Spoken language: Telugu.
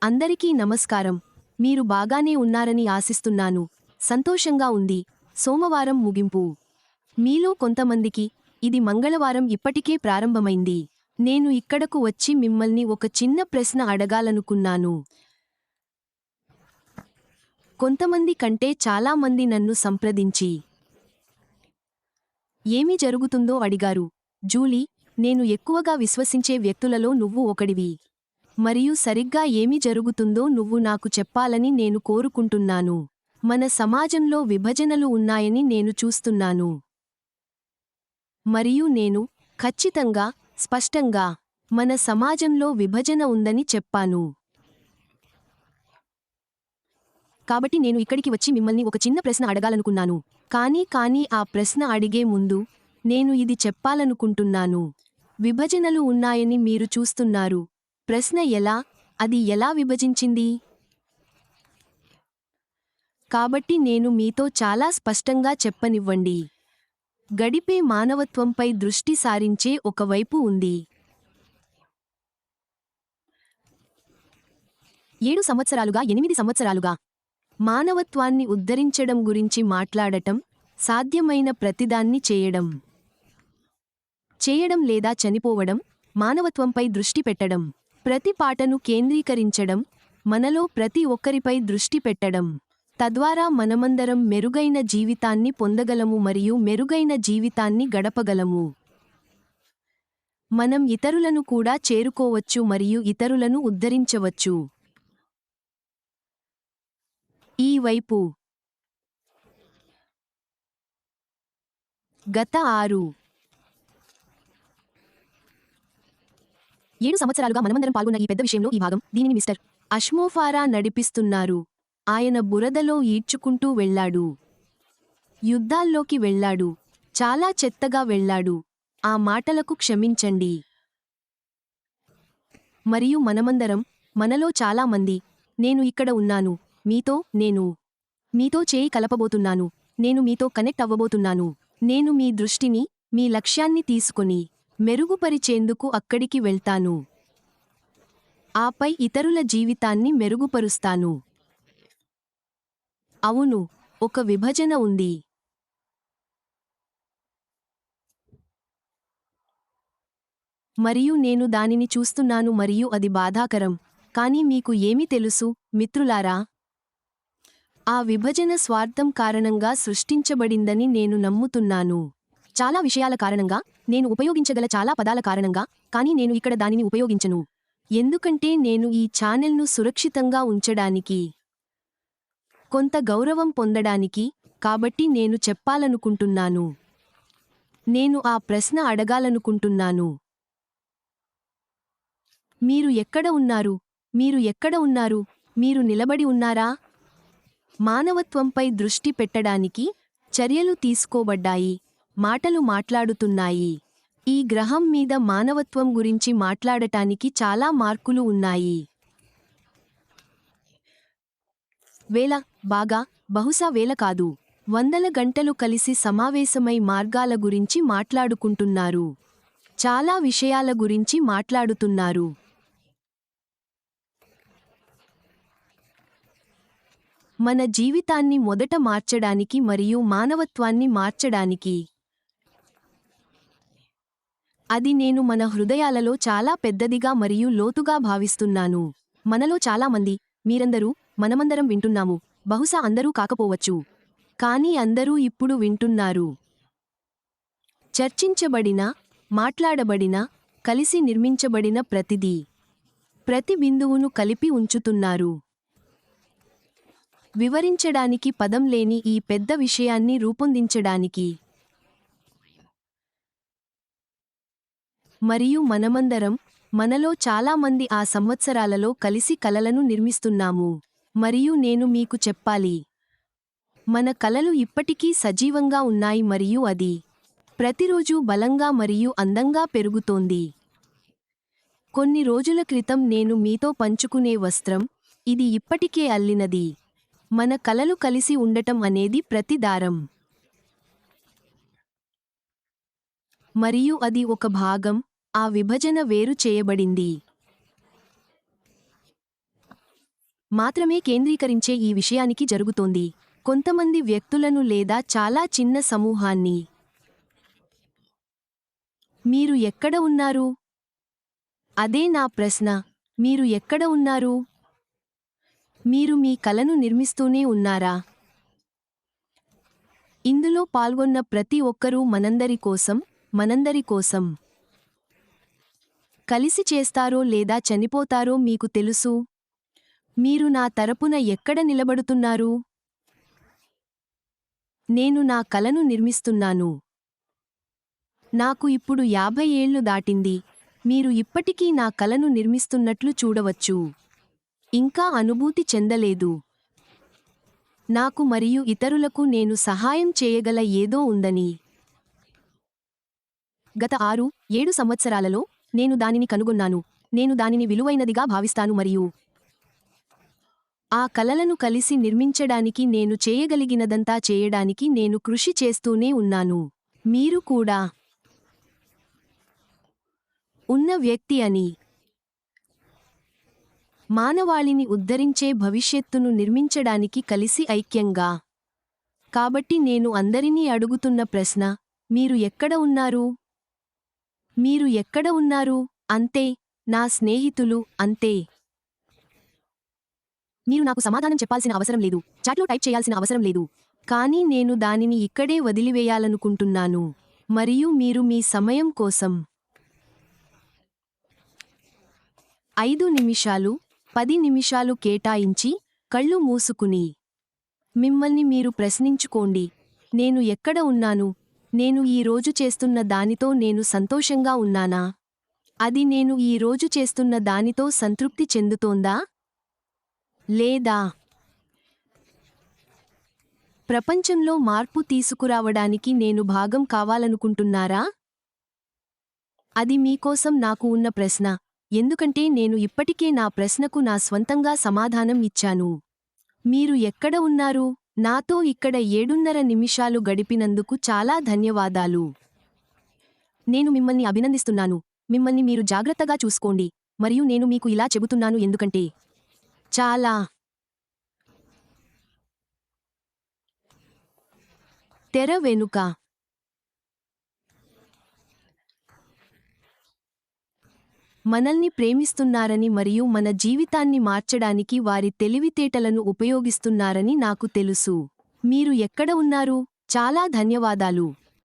అందరికీ నమస్కారం. మీరు బాగానే ఉన్నారని ఆశిస్తున్నాను. సంతోషంగా ఉంది. సోమవారం ముగింపు. మీలో కొంతమందికి ఇది మంగళవారం ఇప్పటికే ప్రారంభమైంది. నేను ఇక్కడకు వచ్చి మిమ్మల్ని ఒక చిన్న ప్రశ్న అడగాలనుకున్నాను. కొంతమంది కంటే చాలా మంది నన్ను సంప్రదించి ఏమి జరుగుతుందో అడిగారు. జూలీ, నేను ఎక్కువగా విశ్వసించే వ్యక్తులలో నువ్వు ఒకడివి. మరియు సరిగ్గా ఏమి జరుగుతుందో నువ్వు నాకు చెప్పాలని నేను కోరుకుంటున్నాను. మన సమాజంలో విభజనలు ఉన్నాయని నేను చూస్తున్నాను. మరియు నేను ఖచ్చితంగా, స్పష్టంగా మన సమాజంలో విభజన ఉందని చెప్పాను. కాబట్టి నేను ఇక్కడికి వచ్చి మిమ్మల్ని ఒక చిన్న ప్రశ్న అడగాలనుకున్నాను. కానీ ఆ ప్రశ్న అడిగే ముందు నేను ఇది చెప్పాలనుకుంటున్నాను. విభజనలు ఉన్నాయని మీరు చూస్తున్నారు. ప్రశ్న అది ఎలా విభజించింది? కాబట్టి నేను మీతో చాలా స్పష్టంగా చెప్పనివ్వండి. గడిపే మానవత్వంపై దృష్టి సారించే ఒక వైపు ఉంది. 7 సంవత్సరాలుగా 8 సంవత్సరాలుగా మానవత్వాన్ని ఉద్ధరించడం గురించి మాట్లాడటం, సాధ్యమైన ప్రతిదాన్ని చేయడం లేదా చనిపోవడం, మానవత్వంపై దృష్టి పెట్టడం, ప్రతి పాటను కేంద్రీకరించడం, మనలో ప్రతి ఒక్కరిపై దృష్టి పెట్టడం, తద్వారా మనమందరం మెరుగైన జీవితాన్ని పొందగలము మరియు మెరుగైన జీవితాన్ని గడపగలము. మనం ఇతరులను కూడా చేరుకోవచ్చు మరియు ఇతరులను ఉద్ధరించవచ్చు. ఈ వైపు గత 7 సంవత్సరాలుగా మనమందరం పాల్గొన్న ఈ పెద్ద విషయంలో ఈ భాగం, దీనిని మిస్టర్ అష్మోఫారా నడిపిస్తున్నారు. ఆయన బురదలో ఈడ్చుకుంటూ వెళ్లాడు. యుద్ధాల్లోకి వెళ్లాడు. చాలా చెత్తగా వెళ్లాడు. ఆ మాటలకు క్షమించండి. మరియు మనమందరం, మనలో చాలా మంది, నేను ఇక్కడ ఉన్నాను, మీతో చేయి కలపబోతున్నాను, నేను మీతో కనెక్ట్ అవ్వబోతున్నాను, నేను మీ దృష్టిని, మీ లక్ష్యాన్ని తీసుకొని మెరుగుపరిచేందుకు అక్కడికి వెళ్తాను. ఆపై ఇతరుల జీవితాన్ని మెరుగుపరుస్తాను. అవును, ఒక విభజన ఉంది. మరియు నేను దానిని చూస్తున్నాను మరియు అది బాధాకరం. కానీ మీకు ఏమి తెలుసు, మిత్రులారా? ఆ విభజన స్వార్థం కారణంగా సృష్టించబడిందని నేను నమ్ముతున్నాను. చాలా విషయాల కారణంగా, నేను ఉపయోగించగల చాలా పదాల కారణంగా, కానీ నేను ఇక్కడ దానిని ఉపయోగించను. ఎందుకంటే నేను ఈ ఛానెల్ను సురక్షితంగా ఉంచడానికి, కొంత గౌరవం పొందడానికి, కాబట్టి నేను చెప్పాలనుకుంటున్నాను. నేను ఆ ప్రశ్న అడగాలనుకుంటున్నాను. మీరు ఎక్కడ ఉన్నారు? మీరు ఎక్కడ ఉన్నారు? మీరు నిలబడి ఉన్నారా? మానవత్వంపై దృష్టి పెట్టడానికి చర్యలు తీసుకోబడ్డాయి. మాటలు మాట్లాడుతున్నాయి. ఈ గ్రహం మీద మానవత్వం గురించి మాట్లాడటానికి చాలా మార్కులు ఉన్నాయి. బహుశా వేల కాదు, వందల గంటలు కలిసి సమావేశమై మార్గాల గురించి మాట్లాడుకుంటున్నారు. చాలా విషయాల గురించి మాట్లాడుతున్నారు. మన జీవితాన్ని మొదట మార్చడానికి మరియు మానవత్వాన్ని మార్చడానికి. అది నేను మన హృదయాలలో చాలా పెద్దదిగా మరియు లోతుగా భావిస్తున్నాను. మనలో చాలా మంది, మీరందరూ, మనమందరం వింటున్నాము. బహుశా అందరూ కాకపోవచ్చు. కానీ అందరూ ఇప్పుడు వింటున్నారు. చర్చించబడిన, మాట్లాడబడిన, కలిసి నిర్మించబడిన ప్రతి బిందువును కలిపి ఉంచుతున్నారు. వివరించడానికి పదం లేని ఈ పెద్ద విషయాన్ని రూపొందించడానికి. మరియు మనమందరం, మనలో చాలామంది ఆ సంవత్సరాలలో కలిసి కలలను నిర్మిస్తున్నాము. మరియు నేను మీకు చెప్పాలి, మన కలలు ఇప్పటికీ సజీవంగా ఉన్నాయి మరియు అది ప్రతిరోజూ బలంగా మరియు అందంగా పెరుగుతోంది. కొన్ని రోజుల క్రితం నేను మీతో పంచుకునే వస్త్రం, ఇది ఇప్పటికే అల్లినది. మన కలలు కలిసి ఉండటం అనేది ప్రతి దారం. మరియు అది ఒక భాగం, ఆ విభజన వేరు చేయబడింది. మాత్రమే కేంద్రీకరించే ఈ విషయానికి జరుగుతోంది. కొంతమంది వ్యక్తులను లేదా చాలా చిన్న సమూహాన్ని. మీరు ఎక్కడ ఉన్నారు? అదే నా ప్రశ్న. మీరు ఎక్కడ ఉన్నారు? మీరు మీ కలను నిర్మిస్తూనే ఉన్నారా? ఇందులో పాల్గొన్న ప్రతి ఒక్కరూ మనందరి కోసం కలిసి చేస్తారో లేదా చనిపోతారో మీకు తెలుసు. మీరు నా తరపున ఎక్కడ నిలబడుతున్నారు? నేను నా కలను నిర్మిస్తున్నాను. నాకు ఇప్పుడు 50 ఏళ్లు దాటింది. మీరు ఇప్పటికీ నా కలను నిర్మిస్తున్నట్లు చూడవచ్చు. ఇంకా అనుభూతి చెందలేదు. నాకు మరియు ఇతరులకు నేను సహాయం చేయగల ఏదో ఉందని. గత 6-7 సంవత్సరాలలో నేను దానిని కనుగొన్నాను. నేను దానిని విలువైనదిగా భావిస్తాను మరియు ఆ కలలను కలిసి నిర్మించడానికి నేను చేయగలిగినదంతా చేయడానికి నేను కృషి చేస్తూనే ఉన్నాను. మీరు కూడా ఉన్న వ్యక్తి అని. మానవాళిని ఉద్ధరించే భవిష్యత్తును నిర్మించడానికి కలిసి ఐక్యంగా. కాబట్టి నేను అందరినీ అడుగుతున్న ప్రశ్న, మీరు ఎక్కడ ఉన్నారు? మీరు ఎక్కడ ఉన్నారు? అంతే, నా స్నేహితులు, అంతే. మీరు నాకు సమాధానం చెప్పాల్సిన అవసరం లేదు. చాట్లో టైప్ చేయాల్సిన అవసరం లేదు. కానీ నేను దానిని ఇక్కడే వదిలివేయాలనుకుంటున్నాను. మరియు మీరు మీ సమయం కోసం 5 నిమిషాలు, 10 నిమిషాలు కేటాయించి, కళ్ళు మూసుకుని మిమ్మల్ని మీరు ప్రశ్నించుకోండి. నేను ఎక్కడ ఉన్నాను? నేను ఈ రోజు చేస్తున్న దానితో నేను సంతోషంగా ఉన్నానా? అది నేను ఈ రోజు చేస్తున్న దానితో సంతృప్తి చెందుతోందా? లేదా ప్రపంచంలో మార్పు తీసుకురావడానికి నేను భాగం కావాలనుకుంటున్నారా? అది మీకోసం నాకు ఉన్న ప్రశ్న, ఎందుకంటే నేను ఇప్పటికే నా ప్రశ్నకు నా స్వంతంగా సమాధానం ఇచ్చాను. మీరు ఎక్కడ ఉన్నారు? నాతో ఇక్కడ 7:30 నిమిషాలు గడిపినందుకు చాలా ధన్యవాదాలు. నేను మిమ్మల్ని అభినందిస్తున్నాను. మిమ్మల్ని మీరు జాగ్రత్తగా చూసుకోండి. మరియు నేను మీకు ఇలా చెబుతున్నాను ఎందుకంటే చాలా తెర వెనుక మనల్ని ప్రేమిస్తున్నారని మరియు మన జీవితాన్ని మార్చడానికి వారి తెలివితేటలను ఉపయోగిస్తున్నారని నాకు తెలుసు. మీరు ఎక్కడ ఉన్నారు? చాలా ధన్యవాదాలు.